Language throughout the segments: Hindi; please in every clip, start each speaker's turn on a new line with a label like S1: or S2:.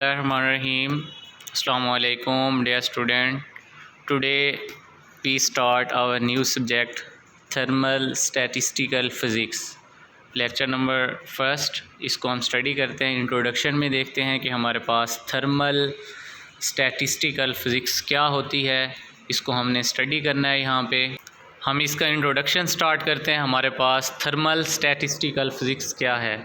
S1: Bismillahirrahmanirrahim. Assalamu alaikum, dear student. Today we start our new subject, thermal statistical physics. Lecture number first इसको हम स्टडी करते हैं। इंट्रोडक्शन में देखते हैं कि हमारे पास थर्मल स्टैटिस्टिकल फ़िज़िक्स क्या होती है, इसको हमने स्टडी करना है। यहाँ पे हम इसका इंट्रोडक्शन स्टार्ट करते हैं। हमारे पास थर्मल स्टैटिस्टिकल फ़िज़िक्स क्या है,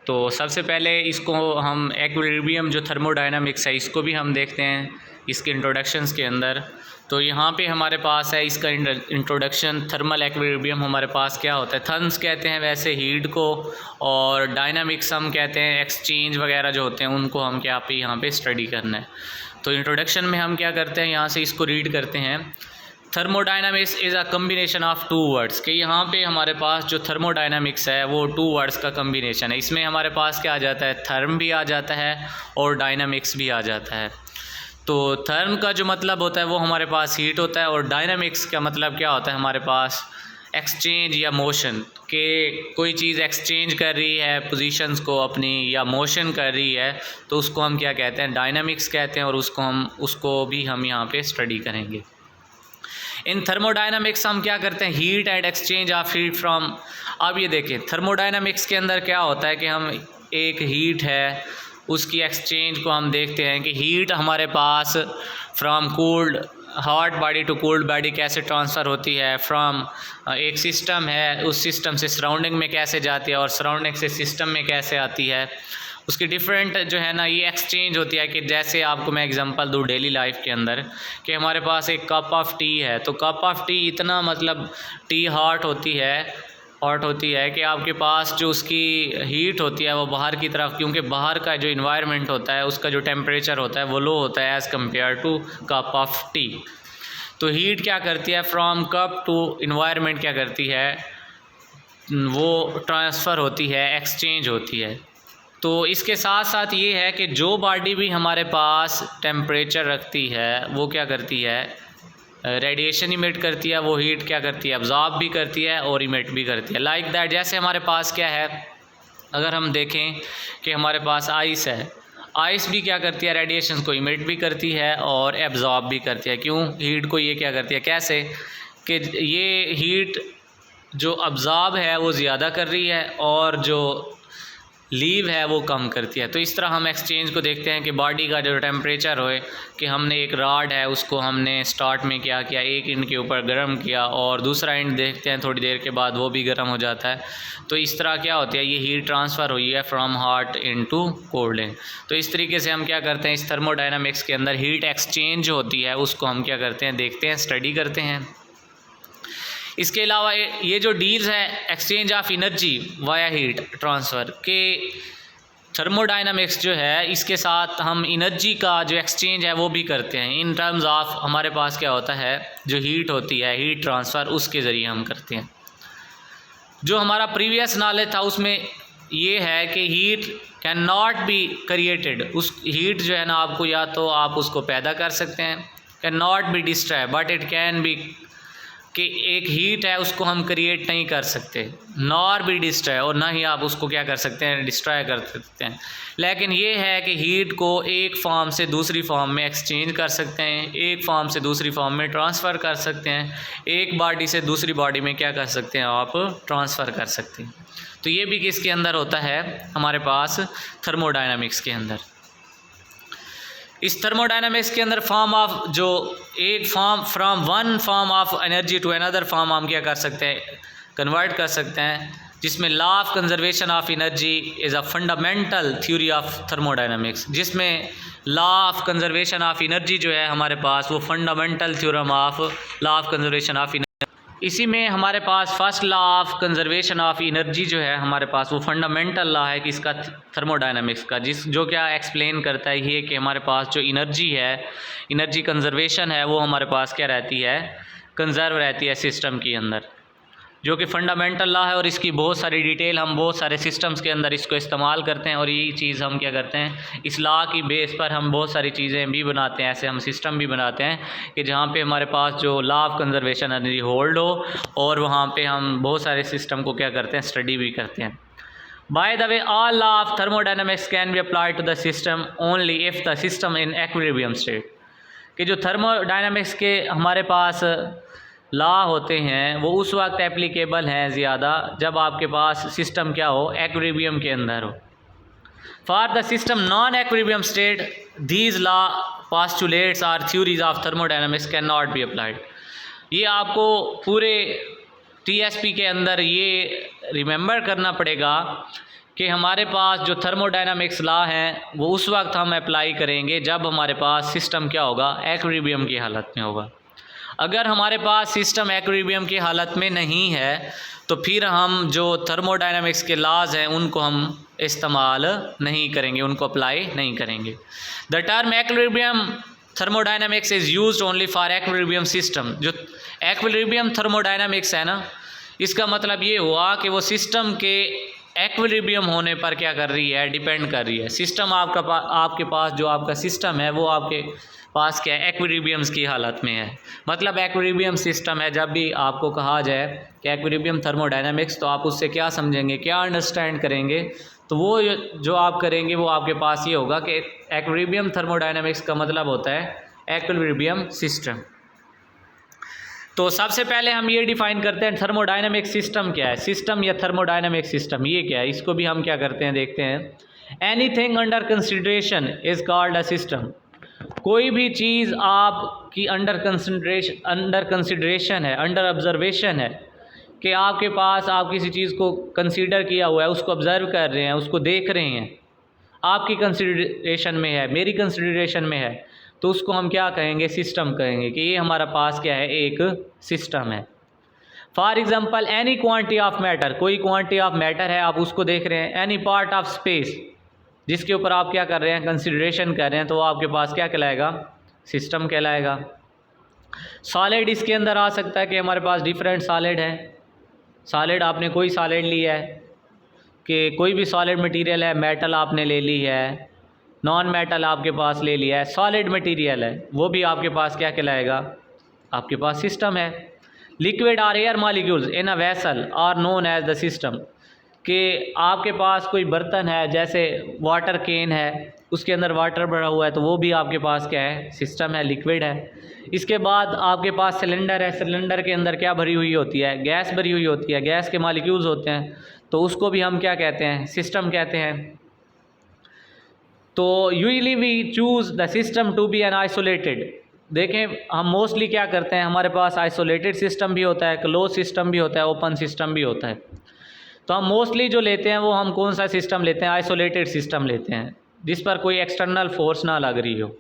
S1: तो सबसे पहले इसको हम एक्विलिब्रियम जो थर्मोडायनामिक्स है इसको भी हम देखते हैं इसके इंट्रोडक्शंस के अंदर। तो यहाँ पे हमारे पास है इसका इंट्रोडक्शन, थर्मल एक्विलिब्रियम हमारे पास क्या होता है। थर्म्स कहते हैं वैसे हीट को, और डायनामिक्स हम कहते हैं एक्सचेंज वगैरह जो होते हैं उनको हम क्या पे यहाँ पे स्टडी करना है। तो इंट्रोडक्शन में हम क्या करते हैं, यहाँ से इसको रीड करते हैं। Thermodynamics is a combination of two words, कि यहाँ पे हमारे पास जो थर्मोडायनामिक्स है वो टू वर्ड्स का कम्बिनेशन है। इसमें हमारे पास क्या आ जाता है, थर्म भी आ जाता है और डायनामिक्स भी आ जाता है। तो थर्म का जो मतलब होता है वो हमारे पास हीट होता है, और डायनामिक्स का मतलब क्या होता है हमारे पास एक्सचेंज या मोशन, के कोई चीज़ एक्सचेंज कर रही है पोजीशंस को अपनी या मोशन कर रही है, तो उसको हम क्या कहते हैं, डायनामिक्स कहते हैं। और उसको भी हम यहाँ पे स्टडी करेंगे। इन थर्मोडायनामिक्स हम क्या करते हैं, heat and exchange of heat from. अब ये देखें, थर्मोडायनामिक्स के अंदर क्या होता है कि हम एक हीट है उसकी एक्सचेंज को हम देखते हैं कि हीट हमारे पास from cooled hot body to cooled body कैसे ट्रांसफ़र होती है, फ्रॉम एक सिस्टम है उस सिस्टम से सराउंडिंग में कैसे जाती है, और सराउंडिंग से सिस्टम में कैसे आती है। उसकी डिफरेंट जो है ना ये एक्सचेंज होती है। कि जैसे आपको मैं एग्जांपल दूँ डेली लाइफ के अंदर, कि हमारे पास एक कप ऑफ टी है, तो कप ऑफ टी इतना मतलब टी हॉट होती है कि आपके पास जो उसकी हीट होती है वो बाहर की तरफ, क्योंकि बाहर का जो इन्वायरमेंट होता है उसका जो टेम्परेचर होता है वो लो होता है as compare to cup of tea. तो हीट क्या करती है, फ्रॉम कप टू इन्वायरमेंट क्या करती है, वो ट्रांसफ़र होती है, एक्सचेंज होती है। तो इसके साथ साथ ये है कि जो बॉडी भी हमारे पास टेम्परेचर रखती है वो क्या करती है, रेडिएशन इमिट करती है। वो हीट क्या करती है, अब्जॉर्ब भी करती है और इमिट भी करती है। लाइक दैट, जैसे हमारे पास क्या है, अगर हम देखें कि हमारे पास आइस है, आइस भी क्या करती है, रेडिएशन को इमिट भी करती है और एब्जॉर्ब भी करती है। क्यों, हीट को ये क्या करती है, कैसे कि ये हीट जो अब्जॉर्ब है वो ज़्यादा कर रही है और जो लीव है वो कम करती है। तो इस तरह हम एक्सचेंज को देखते हैं कि बॉडी का जो टेम्परेचर होए, कि हमने एक रॉड है उसको हमने स्टार्ट में क्या किया, एक एंड के ऊपर गर्म किया और दूसरा एंड देखते हैं थोड़ी देर के बाद वो भी गर्म हो जाता है। तो इस तरह क्या होती है, ये हीट ट्रांसफ़र हुई है from hot into cold and. तो इस तरीके से हम क्या करते हैं, इस थर्मोडायनामिक्स के अंदर हीट एक्सचेंज होती है उसको हम क्या करते हैं, देखते हैं, स्टडी करते हैं। इसके अलावा ये जो डील्स है exchange of energy via heat transfer के, थर्मोडायनामिक्स जो है इसके साथ हम एनर्जी का जो एक्सचेंज है वो भी करते हैं। इन टर्म्स ऑफ हमारे पास क्या होता है, जो हीट होती है, हीट ट्रांसफ़र उसके ज़रिए हम करते हैं। जो हमारा प्रीवियस नॉलेज था उसमें ये है कि heat can not be created. उस हीट जो है ना, आपको या तो आप उसको पैदा कर सकते हैं, can not be destroy, but it can be, कि एक हीट है उसको हम क्रिएट नहीं कर सकते, नॉर भी डिस्ट्रॉय, और ना ही आप उसको क्या कर सकते हैं, डिस्ट्रॉय कर सकते हैं। लेकिन ये है कि हीट को एक फॉर्म से दूसरी फॉर्म में एक्सचेंज कर सकते हैं, एक फॉर्म से दूसरी फॉर्म में ट्रांसफ़र कर सकते हैं, एक बॉडी से दूसरी बॉडी में क्या कर सकते हैं, आप ट्रांसफ़र कर सकते हैं। तो ये भी किसके अंदर होता है, हमारे पास थर्मोडायनामिक्स के अंदर। इस थर्मोडायनामिक्स के अंदर फॉर्म ऑफ जो एक form from one form of energy to another form हम क्या कर सकते हैं, कन्वर्ट कर सकते हैं, जिसमें law of conservation of energy is a fundamental theory of thermodynamics, जिसमें law of conservation of energy जो है हमारे पास वो fundamental theorem of law of conservation of energy. इसी में हमारे पास first law of conservation of energy जो है हमारे पास वो फंडामेंटल लॉ है कि इसका थर्मोडायनामिक्स का, जो क्या एक्सप्लेन करता है ये कि हमारे पास जो एनर्जी है, एनर्जी कंजर्वेशन है वो हमारे पास क्या रहती है, कंजर्व रहती है सिस्टम के अंदर, जो कि फंडामेंटल लॉ है। और इसकी बहुत सारी डिटेल हम बहुत सारे सिस्टम्स के अंदर इसको इस्तेमाल करते हैं, और ये चीज़ हम क्या करते हैं, इस लॉ की बेस पर हम बहुत सारी चीज़ें भी बनाते हैं, ऐसे हम सिस्टम भी बनाते हैं कि जहाँ पे हमारे पास जो law of conservation energy hold हो, और वहाँ पे हम बहुत सारे सिस्टम को क्या करते हैं, स्टडी भी करते हैं। By the way all law of thermodynamics can be applied to the system only if the system in equilibrium state. कि जो थर्मोडायनामिक्स के हमारे पास लॉ होते हैं वो उस वक्त एप्लीकेबल हैं ज़्यादा जब आपके पास सिस्टम क्या हो, एक्विलिब्रियम के अंदर हो। For the system non equilibrium state these law postulates are theories of thermodynamics can not be applied. ये आपको पूरे टीएसपी के अंदर ये रिमेंबर करना पड़ेगा कि हमारे पास जो थर्मोडायनामिक्स लॉ हैं वो उस वक्त हम अप्लाई करेंगे जब हमारे पास सिस्टम क्या होगा, एक्विलिब्रियम की हालत में होगा। अगर हमारे पास सिस्टम एक्विलिब्रियम की हालत में नहीं है तो फिर हम जो थर्मोडायनामिक्स के लॉज हैं उनको हम इस्तेमाल नहीं करेंगे, उनको अप्लाई नहीं करेंगे। The term equilibrium thermodynamics is used only for equilibrium system. जो एक्विलिब्रियम थर्मोडायनामिक्स है ना, इसका मतलब ये हुआ कि वो सिस्टम के एक्विलिब्रियम होने पर क्या कर रही है, डिपेंड कर रही है। सिस्टम आपके पास जो आपका सिस्टम है वो आपके पास क्या है, एक्विलिब्रियम्स की हालत में है। मतलब एक्विलिब्रियम सिस्टम है। जब भी आपको कहा जाए कि एक्विलिब्रियम थर्मोडायनामिक्स तो आप उससे क्या समझेंगे, क्या अंडरस्टैंड करेंगे, तो वो जो आप करेंगे वो आपके पास ये होगा कि एक्विलिब्रियम थर्मोडायनामिक्स का मतलब होता है एक्विलिब्रियम सिस्टम। तो सबसे पहले हम ये डिफाइन करते हैं थर्मोडायनामिक सिस्टम क्या है। सिस्टम या थर्मोडायनामिक सिस्टम ये क्या है, इसको भी हम क्या करते हैं, देखते हैं। Anything under consideration is called a system. कोई भी चीज़ आपकी अंडर कंसिडरेशन है, अंडर ऑब्जर्वेशन है, कि आपके पास आप किसी चीज़ को कंसीडर किया हुआ है, उसको ऑब्ज़र्व कर रहे हैं, उसको देख रहे हैं, आपकी कंसिडरेशन में है, मेरी कंसिडरेशन में है, तो उसको हम क्या कहेंगे, सिस्टम कहेंगे कि ये हमारा पास क्या है, एक सिस्टम है। For example any quantity of matter, कोई क्वांटिटी ऑफ मैटर है, आप उसको देख रहे हैं। एनी पार्ट ऑफ स्पेस, जिसके ऊपर आप क्या कर रहे हैं, कंसिडरेशन कर रहे हैं, तो वो आपके पास क्या कहलाएगा, सिस्टम कहलाएगा। सॉलिड इसके अंदर आ सकता है कि हमारे पास डिफरेंट सॉलिड है। सॉलिड आपने कोई सॉलिड लिया है कि कोई भी सॉलिड मटेरियल है, मेटल आपने ले ली है, नॉन मेटल आपके पास ले लिया है, सॉलिड मटेरियल है, वो भी आपके पास क्या कहलाएगा, आपके पास सिस्टम है। लिक्विड और air molecules in a vessel are known as the system. कि आपके पास कोई बर्तन है, जैसे वाटर कैन है, उसके अंदर वाटर भरा हुआ है, तो वो भी आपके पास क्या है, सिस्टम है, लिक्विड है। इसके बाद आपके पास सिलेंडर है, सिलेंडर के अंदर क्या भरी हुई होती है, गैस भरी हुई होती है, गैस के मॉलिक्यूल्स होते हैं, तो उसको भी हम क्या कहते हैं, सिस्टम कहते हैं। तो usually we choose the system to be an isolated. देखें हम मोस्टली क्या करते हैं, हमारे पास आइसोलेटेड सिस्टम भी होता है, क्लोज सिस्टम भी होता है, ओपन सिस्टम भी होता है। तो हम मोस्टली जो लेते हैं वो हम कौन सा सिस्टम लेते हैं, आइसोलेटेड सिस्टम लेते हैं, जिस पर कोई एक्सटर्नल फोर्स ना लग रही हो,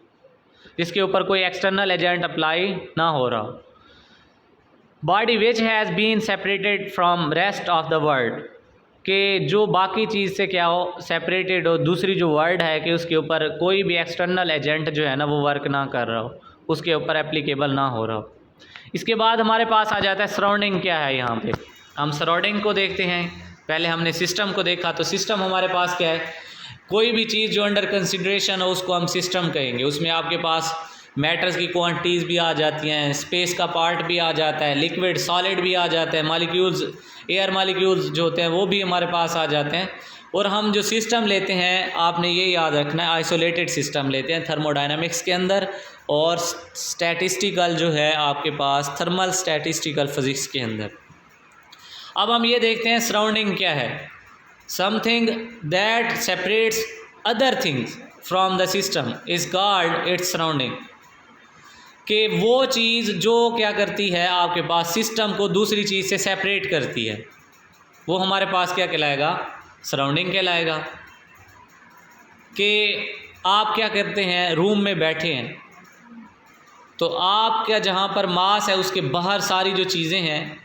S1: जिसके ऊपर कोई एक्सटर्नल एजेंट अप्लाई ना हो रहा हो। Body which has been separated from rest of the world, कि जो बाकी चीज़ से क्या हो, सेपरेटेड हो, दूसरी जो वर्ड है कि उसके ऊपर कोई भी एक्सटर्नल एजेंट जो है ना वो वर्क ना कर रहा हो, उसके ऊपर एप्लीकेबल ना हो रहा हो। इसके बाद हमारे पास आ जाता है सराउंडिंग क्या है। यहाँ पे हम सराउंडिंग को देखते हैं। पहले हमने सिस्टम को देखा, तो सिस्टम हमारे पास क्या है, कोई भी चीज़ जो अंडर कंसिडरेशन हो उसको हम सिस्टम कहेंगे। उसमें आपके पास मैटर्स की क्वांटिटीज़ भी आ जाती हैं, स्पेस का पार्ट भी आ जाता है, लिक्विड सॉलिड भी आ जाता है, मॉलिक्यूल्स एयर मॉलिक्यूल्स जो होते हैं वो भी हमारे पास आ जाते हैं। और हम जो सिस्टम लेते हैं, आपने ये याद रखना है, आइसोलेटेड सिस्टम लेते हैं थर्मोडायनामिक्स के अंदर, और स्टैटिस्टिकल जो है आपके पास थर्मल स्टैटिस्टिकल फिजिक्स के अंदर। अब हम ये देखते हैं सराउंडिंग क्या है। Something that separates other things from the system is called its surrounding. कि वो चीज़ जो क्या करती है, आपके पास सिस्टम को दूसरी चीज़ से सेपरेट करती है, वो हमारे पास क्या कहलाएगा, सराउंडिंग कहलाएगा। कि आप क्या करते हैं, रूम में बैठे हैं, तो आपका जहाँ पर मास है उसके बाहर सारी जो चीज़ें हैं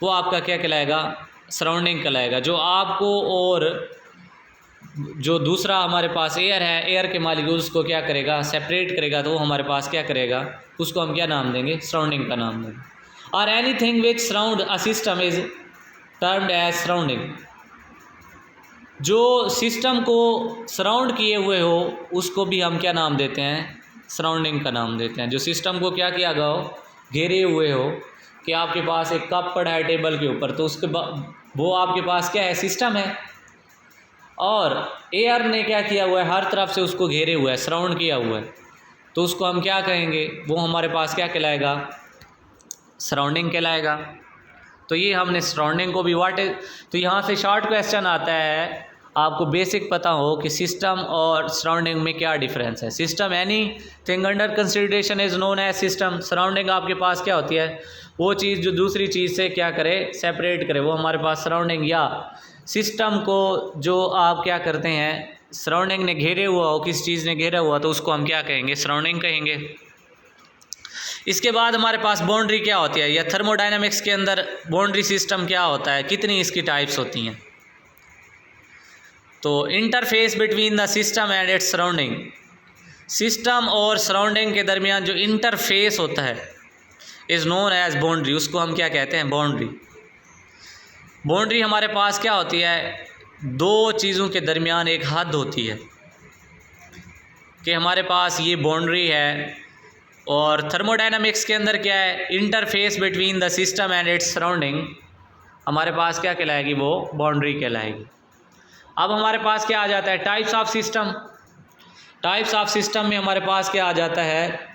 S1: वो आपका क्या कहलाएगा, सराउंडिंग कहलाएगा। जो आपको और जो दूसरा हमारे पास एयर है, एयर के मॉलिक्यूल्स को क्या करेगा, सेपरेट करेगा, तो वो हमारे पास क्या करेगा, उसको हम क्या नाम देंगे, सराउंडिंग का नाम देंगे। और anything which surround a system is termed as surrounding. जो सिस्टम को सराउंड किए हुए हो उसको भी हम क्या नाम देते हैं, सराउंडिंग का नाम देते हैं। जो सिस्टम को क्या किया गया हो, घेरे हुए हो, कि आपके पास एक कप पड़ा है टेबल के ऊपर, तो उसके वो आपके पास क्या है, सिस्टम है। और एयर ने क्या किया हुआ है, हर तरफ से उसको घेरे हुआ है, सराउंड किया हुआ है, तो उसको हम क्या कहेंगे, वो हमारे पास क्या कहलाएगा, सराउंडिंग कहलाएगा। तो ये हमने सराउंडिंग को भी तो यहाँ से शॉर्ट क्वेश्चन आता है, आपको बेसिक पता हो कि सिस्टम और सराउंडिंग में क्या डिफरेंस है। System anything under consideration is known as system. Surrounding आपके पास क्या होती है, वो चीज़ जो दूसरी चीज़ से क्या करे, सेपरेट करे, वो हमारे पास सराउंडिंग। या सिस्टम को जो आप क्या करते हैं, सराउंडिंग ने घेरे हुआ हो, किस चीज़ ने घेरा हुआ, तो उसको हम क्या कहेंगे, सराउंडिंग कहेंगे। इसके बाद हमारे पास बाउंड्री क्या होती है, या थर्मोडायनामिक्स के अंदर बाउंड्री सिस्टम क्या होता है, कितनी इसकी टाइप्स होती हैं। तो interface between the system and its surrounding, system और सराउंडिंग के दरमियान जो इंटरफेस होता है इज़ नोन एज बाउंड्री, उसको हम क्या कहते हैं, बाउंड्री। बाउंड्री हमारे पास क्या होती है, दो चीज़ों के दरमियान एक हद होती है कि हमारे पास ये बाउंड्री है। और थर्मोडायनामिक्स के अंदर क्या है, interface between the system and its surrounding हमारे पास क्या कहलाएगी, वो बाउंड्री कहलाएगी। अब हमारे पास क्या आ जाता है, types of system. Types of system में हमारे पास क्या आ जाता है,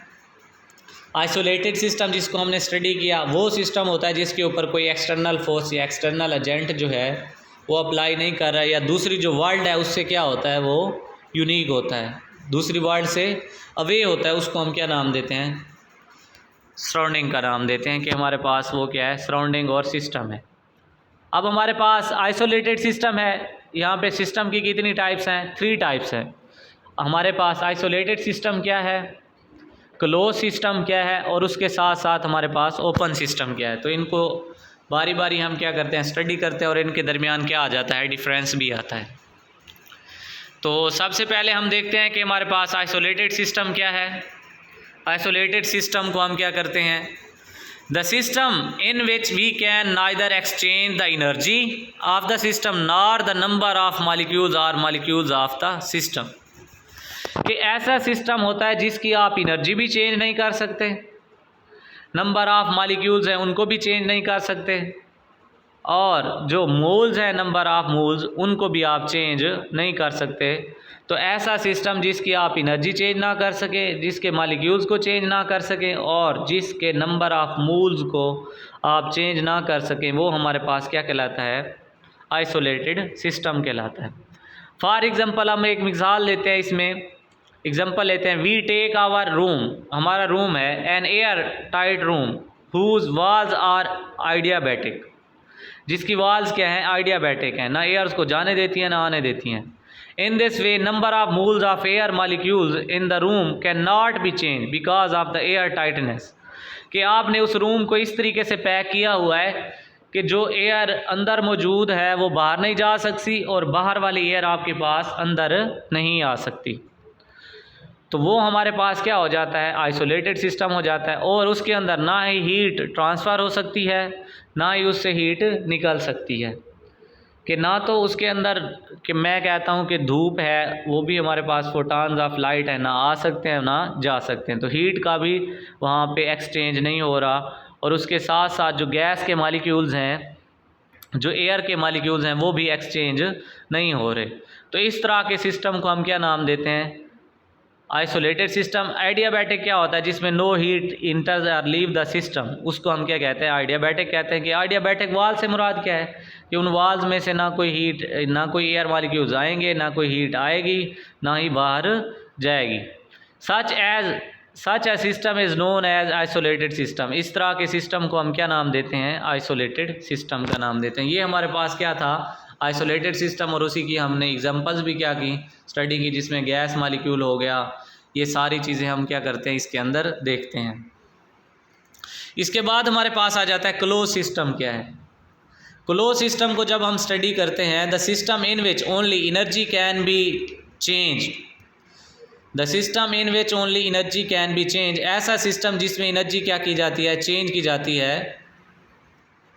S1: आइसोलेटेड सिस्टम, जिसको हमने स्टडी किया, वो सिस्टम होता है जिसके ऊपर कोई एक्सटर्नल फोर्स या एक्सटर्नल एजेंट जो है वो अप्लाई नहीं कर रहा है, या दूसरी जो वर्ल्ड है उससे क्या होता है, वो यूनिक होता है, दूसरी वर्ल्ड से अवे होता है, उसको हम क्या नाम देते हैं, सराउंडिंग का नाम देते हैं, कि हमारे पास वो क्या है, सराउंडिंग और सिस्टम है। अब हमारे पास आइसोलेटेड सिस्टम है, यहाँ पे सिस्टम की कितनी टाइप्स हैं, 3 टाइप्स हैं हमारे पास। आइसोलेटेड सिस्टम क्या है, क्लोज सिस्टम क्या है, और उसके साथ साथ हमारे पास ओपन सिस्टम क्या है। तो इनको बारी बारी हम क्या करते हैं, स्टडी करते हैं, और इनके दरमियान क्या आ जाता है, डिफरेंस भी आता है। तो सबसे पहले हम देखते हैं कि हमारे पास आइसोलेटेड सिस्टम क्या है। आइसोलेटेड सिस्टम को हम क्या करते हैं, the system in which we can neither exchange the energy of the system nor the number of molecules और मॉलिक्यूल्स ऑफ द सिस्टम। कि ऐसा सिस्टम होता है जिसकी आप एनर्जी भी चेंज नहीं कर सकते, नंबर ऑफ मॉलिक्यूल्स हैं उनको भी चेंज नहीं कर सकते, और जो मोल्स हैं, नंबर ऑफ मोल्स, उनको भी आप चेंज नहीं कर सकते। तो ऐसा सिस्टम जिसकी आप एनर्जी चेंज ना कर सके, जिसके मॉलिक्यूल्स को चेंज ना कर सकें, और जिसके नंबर ऑफ मोल्स को आप चेंज ना कर सकें, वो हमारे पास क्या कहलाता है, आइसोलेटेड सिस्टम कहलाता है। फॉर एग्ज़ाम्पल हम एक मिसाल लेते हैं, इसमें एग्जाम्पल लेते हैं, वी टेक आवर रूम, हमारा रूम है, an air tight room whose walls are adiabatic, जिसकी वॉल्स क्या हैं, आइडियाबैटिक हैं, ना एयर्स को जाने देती हैं ना आने देती हैं। In this way number of moles of air molecules in the room can not B change because of the air tightness. कि आपने उस रूम को इस तरीके से पैक किया हुआ है कि जो एयर अंदर मौजूद है वो बाहर नहीं जा सकती, और बाहर वाली एयर आपके पास अंदर नहीं आ सकती। तो वो हमारे पास क्या हो जाता है, आइसोलेटेड सिस्टम हो जाता है, और उसके अंदर ना ही हीट ट्रांसफ़र हो सकती है, ना ही उससे हीट निकल सकती है। कि ना तो उसके अंदर, कि मैं कहता हूँ कि धूप है, वो भी हमारे पास फोटॉन्स ऑफ लाइट है, ना आ सकते हैं ना जा सकते हैं, तो हीट का भी वहाँ पे एक्सचेंज नहीं हो रहा। और उसके साथ साथ जो गैस के मॉलिक्यूल्स हैं, जो एयर के मॉलिक्यूल्स हैं, वो भी एक्सचेंज नहीं हो रहे। तो इस तरह के सिस्टम को हम क्या नाम देते हैं, आइसोलेटेड सिस्टम। आइडियाबैटिक क्या होता है, जिसमें नो हीट इंटर्स और लीव द सिस्टम, उसको हम क्या कहते हैं, आइडियाबैटिक कहते हैं। कि आइडियाबैटिक वाल से मुराद क्या है, कि उन वाल्स में से ना कोई हीट, ना कोई एयर मॉलिक्यूल्स आएंगे, ना कोई हीट आएगी, ना ही बाहर जाएगी। Such a system is known as isolated system. इस तरह के सिस्टम को हम क्या नाम देते हैं, आइसोलेटेड सिस्टम का नाम देते हैं। ये हमारे पास क्या था, आइसोलेटेड सिस्टम, और उसी की हमने एग्जांपल्स भी क्या की, स्टडी की, जिसमें गैस मॉलिक्यूल हो गया, ये सारी चीज़ें हम क्या करते हैं, इसके अंदर देखते हैं। इसके बाद हमारे पास आ जाता है क्लोज सिस्टम क्या है। क्लोज सिस्टम को जब हम स्टडी करते हैं, the system in which only energy can be change, the system in which only energy can be change, ऐसा सिस्टम जिसमें एनर्जी क्या की जाती है, चेंज की जाती है।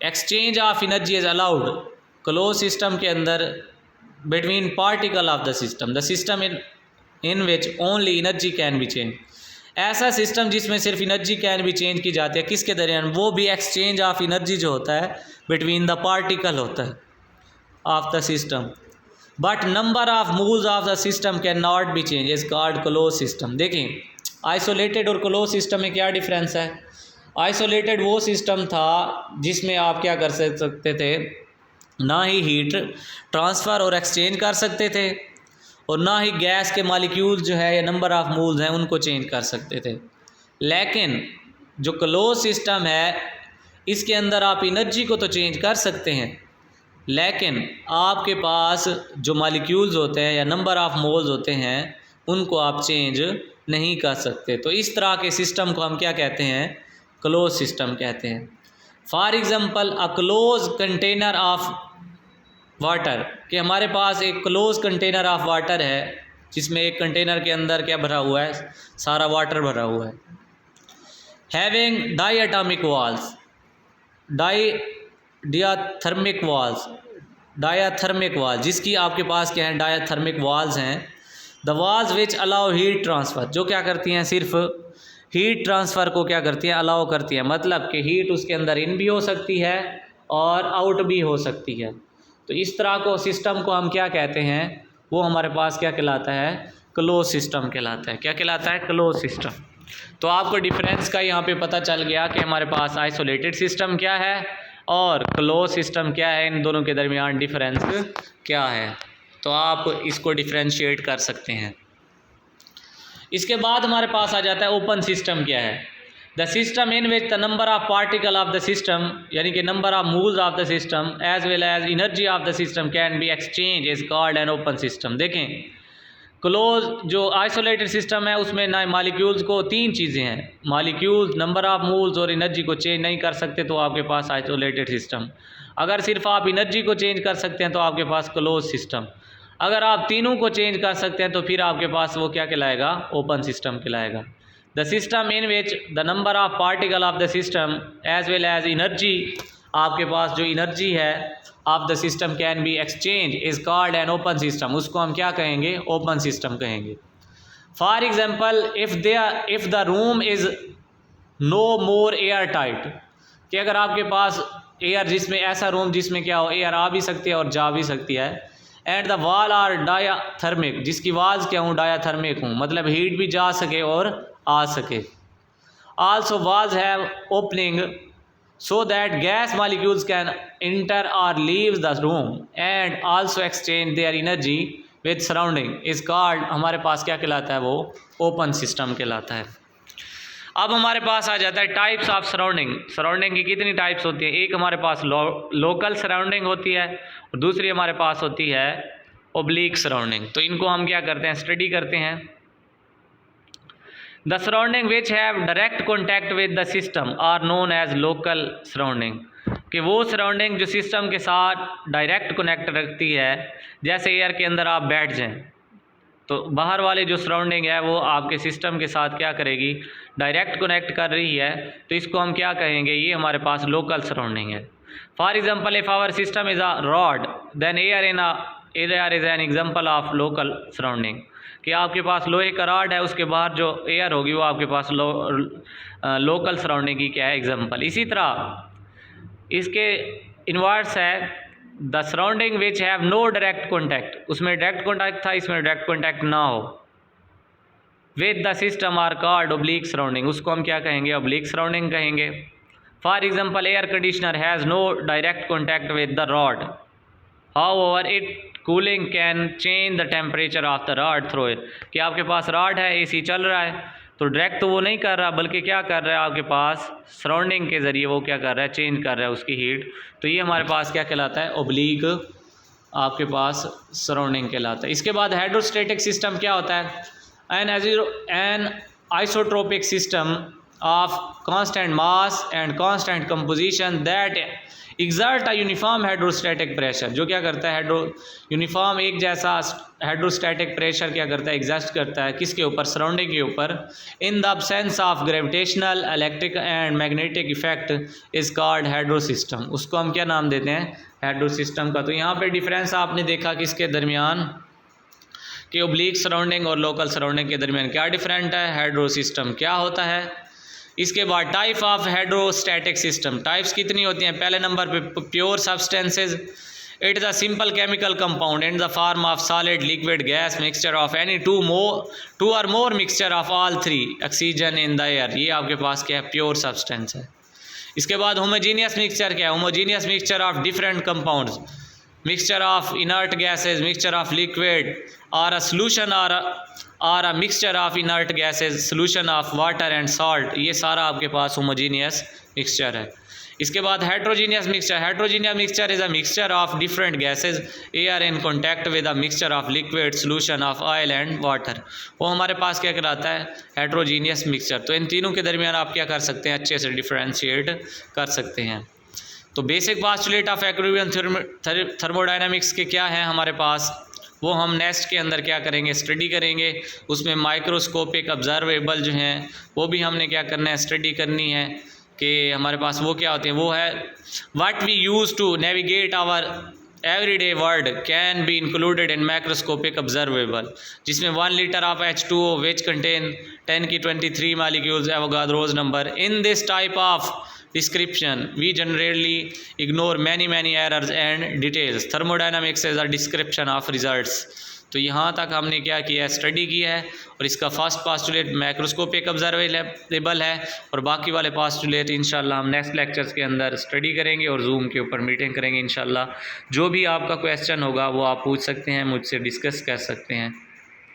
S1: Exchange of energy is allowed close system के अंदर between particle of the system in which only energy can be change, ऐसा सिस्टम जिसमें सिर्फ एनर्जी कैन बी चेंज की जाती है, किसके दरमियान, वो भी एक्सचेंज ऑफ एनर्जी जो होता है बिटवीन द पार्टिकल होता है of the system.
S2: But number of moves of the system can not B change is called close system. देखें आइसोलेटेड और क्लोज सिस्टम में क्या डिफरेंस है। आइसोलेटेड वो सिस्टम था जिसमें आप क्या कर सकते थे, ना ही हीट ट्रांसफ़र और एक्सचेंज कर सकते थे और ना ही गैस के मालिक्यूल जो है या नंबर ऑफ मोल्स हैं उनको चेंज कर सकते थे। लेकिन जो क्लोज सिस्टम है इसके अंदर आप एनर्जी को तो चेंज कर सकते हैं, लेकिन आपके पास जो मालिक्यूल्स होते हैं या नंबर ऑफ मोल्स होते हैं उनको आप चेंज नहीं कर सकते। तो इस तरह के सिस्टम को हम क्या कहते हैं, क्लोज सिस्टम कहते हैं। For example a close container of water, कि हमारे पास एक क्लोज कंटेनर ऑफ वाटर है जिसमें एक कंटेनर के अंदर क्या भरा हुआ है, सारा वाटर भरा हुआ है। Having diatomic walls, diathermic walls, जिसकी आपके पास क्या है, डायथर्मिक वॉल्स हैं। The walls which allow heat transfer, जो क्या करती हैं, सिर्फ हीट ट्रांसफ़र को क्या करती हैं, अलाउ करती हैं। मतलब कि हीट उसके अंदर इन भी हो सकती है और आउट भी हो सकती है। तो इस तरह को सिस्टम को हम क्या कहते हैं, वो हमारे पास क्या कहलाता है, क्लोज सिस्टम कहलाता है। क्या कहलाता है, क्लोज सिस्टम। तो आपको डिफरेंस का यहाँ पे पता चल गया कि हमारे पास आइसोलेटेड सिस्टम क्या है और क्लोज सिस्टम क्या है, इन दोनों के दरमियान डिफरेंस क्या है। तो आप इसको डिफ्रेंशिएट कर सकते हैं। इसके बाद हमारे पास आ जाता है ओपन सिस्टम क्या है। The system in which the number of particle of the system, यानी कि number of moves of the system as well as energy of the system can be exchange is called an open system. देखें क्लोज जो आइसोलेटेड सिस्टम है उसमें ना मालिक्यूल्स को तीन चीज़ें हैं, मालिक्यूल्स, नंबर ऑफ मूव्स और एनर्जी को चेंज नहीं कर सकते तो आपके पास आइसोलेटेड सिस्टम। अगर सिर्फ आप एनर्जी को चेंज कर सकते हैं तो आपके पास क्लोज सिस्टम। अगर आप तीनों को चेंज कर सकते हैं तो फिर आपके पास वो क्या कहलाएगा, ओपन सिस्टम कहलाएगा। The system in which the number of particle of the system as well as energy, आपके पास जो एनर्जी है of the system can be exchange is called an open system. उसको हम क्या कहेंगे, ओपन सिस्टम कहेंगे। For example if the room is no more air tight, कि अगर आपके पास एयर, जिसमें ऐसा रूम जिसमें क्या हो, एयर आ भी सकती है और जा भी सकती है। And the wall are diathermic, जिसकी वाल्स क्या हूँ, डायाथर्मिक हूँ, मतलब हीट भी जा सके और आ सके। Also walls have opening so that gas molecules can enter or leave the room and also exchange their energy with surrounding is called, हमारे पास क्या कहलाता है, वो ओपन सिस्टम कहलाता है। अब हमारे पास आ जाता है टाइप्स ऑफ सराउंडिंग। सराउंडिंग की कितनी टाइप्स होती हैं, एक हमारे पास लोकल सराउंडिंग होती है और दूसरी हमारे पास होती है ओब्लिक सराउंडिंग। तो इनको हम क्या करते हैं, स्टडी करते हैं। The surrounding which have direct contact with the system are known as local surrounding, कि वो सराउंडिंग जो सिस्टम के साथ डायरेक्ट कनेक्ट रखती है, जैसे एयर के अंदर आप बैठ जाएं तो बाहर वाले जो सराउंडिंग है वो आपके सिस्टम के साथ क्या करेगी, डायरेक्ट कनेक्ट कर रही है, तो इसको हम क्या कहेंगे, ये हमारे पास लोकल सराउंडिंग है। For example if our system is a rod then air is an example of local surrounding, कि आपके पास लोहे का रॉड है, उसके बाहर जो एयर होगी वो आपके पास लोकल सराउंडिंग की क्या है, एग्जाम्पल। इसी तरह इसके इन्वर्स है the surrounding which have no direct contact, उसमें डायरेक्ट कॉन्टैक्ट था, इसमें डायरेक्ट कॉन्टैक्ट ना हो, with the system are called oblique surrounding, उसको हम क्या कहेंगे, ओब्लिक सराउंडिंग कहेंगे। For example air conditioner has no direct contact with the rod, however it cooling can change the temperature of the rod through it, कि आपके पास रॉड है, एसी चल रहा है, तो डायरेक्ट तो वो नहीं कर रहा, बल्कि क्या कर रहा है, आपके पास सराउंडिंग के ज़रिए वो क्या कर रहा है, चेंज कर रहा है उसकी हीट। तो ये हमारे पास क्या कहलाता है, ओब्लिक आपके पास सराउंडिंग कहलाता है। इसके बाद हाइड्रोस्टैटिक सिस्टम क्या होता है, an isotropic system of constant mass and constant composition that exert a uniform hydrostatic pressure, जो क्या करता है, यूनिफॉर्म एक जैसा हाइड्रोस्टैटिक प्रेशर क्या करता है, एग्जस्ट करता है, किसके ऊपर, सराउंडिंग के ऊपर। In the absence of gravitational, electric and magnetic effect is called hydro system, उसको हम क्या नाम देते हैं, हाइड्रो सिस्टम का। तो यहाँ पे डिफरेंस आपने देखा किसके दरमियान, कि ओब्लिक सराउंडिंग और लोकल सराउंडिंग के दरमियान क्या डिफरेंट है, हाइड्रो सिस्टम क्या होता है। इसके बाद type of hydrostatic system, types कितनी होती हैं, पहले नंबर पे pure substances It is a simple chemical compound in the form of solid, liquid, gas mixture of any two or more mixture of all three oxygen in the air. ये आपके पास क्या है, प्योर सब्सटेंस है। इसके बाद होमोजीनियस मिक्सचर क्या है, homogeneous mixture of different compounds, mixture of inert gases, mixture of liquid, or a solution or a mixture of inert gases, solution of water and salt, ये सारा आपके पास homogeneous mixture है। इसके बाद heterogeneous mixture, heterogeneous mixture is a mixture of different gases, air in contact with a mixture of liquid, solution of oil and water, वो हमारे पास क्या कहलाता है, heterogeneous mixture। तो इन तीनों के दरमियान आप क्या कर सकते हैं, अच्छे से डिफ्रेंशिएट कर सकते हैं। तो basic postulate of equilibrium thermodynamics के क्या हैं हमारे पास, वो हम नेक्स्ट के अंदर क्या करेंगे, स्टडी करेंगे। उसमें माइक्रोस्कोपिक ऑब्जर्वेबल जो हैं वो भी हमने क्या करना है, स्टडी करनी है कि हमारे पास वो क्या होते हैं। वो है what we use to navigate our everyday world can be included in microscopic observable, जिसमें 1 litre of H2O which contain 10⁻23 molecules Avogadro's number. In this type of description we generally ignore many errors and details. Thermodynamics is a description of results। तो यहाँ तक हमने क्या किया है, स्टडी किया है। और इसका फर्स्ट पास्टुलेट माइक्रोस्कोपिक ऑब्जर्वेबल है, और बाकी वाले पास्टुलेट इंशाल्लाह हम नेक्स्ट लेक्चर्स के अंदर स्टडी करेंगे और जूम के ऊपर मीटिंग करेंगे इंशाल्लाह। जो भी आपका क्वेश्चन होगा वो आप पूछ सकते हैं, मुझसे डिस्कस कर सकते हैं।